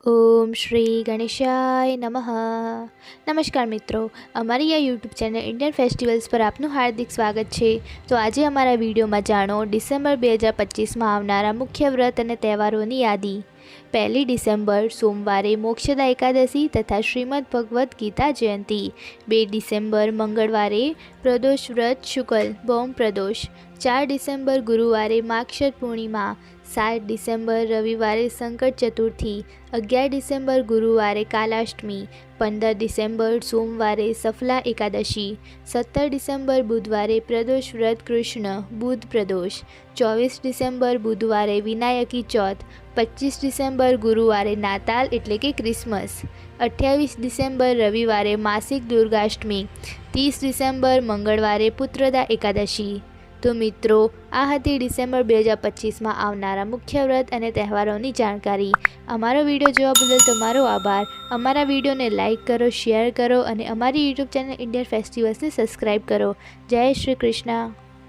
ओम श्री गणेशाय नमः। नमस्कार मित्रों, अमरी आ यूट्यूब चैनल इंडियन फेस्टिवल्स पर आपનું हार्दिक स्वागत है। तो आज अमरा वीडियो में जाणो डिसेम्बर 2025 में आवनारा मुख्य व्रत और तहेवारोनी यादी। 1 डिसेम्बर सोमवार मोक्षदा एकादशी तथा श्रीमद् भगवद गीता जयंती। 2 डिसेम्बर मंगलवार प्रदोष व्रत शुक्ल भौम प्रदोष। 4 डिसेम्बर गुरुवार माक्षर पूर्णिमा। 7 डिसेम्बर रविवार संकट चतुर्थी। 11 डिसेम्बर गुरुवार कालाष्टमी। 15 डिसेम्बर सोमवार सफला एकादशी। 17 डिसेम्बर बुधवार प्रदोष व्रत कृष्ण बुध प्रदोष। 24 डिसेम्बर बुधवार विनायकी चौथ। 25 डिसेम्बर गुरुवार नाताल एटले के क्रिसमस। 28 डिसेम्बर रविवार मासिक दुर्गाष्टमी। 30 डिसेम्बर मंगलवार पुत्रदा एकादशी। तो मित्रों, आ हती डिसेम्बर 2025 में आवनारा मुख्य व्रत और तहेवारोनी जानकारी। अमारो वीडियो जोवा बदल तमारो आभार। अमारा वीडियो ने लाइक करो, शेर करो और अमारी यूट्यूब चैनल इंडियन फेस्टिवल्स ने सब्सक्राइब करो। जय श्री कृष्ण।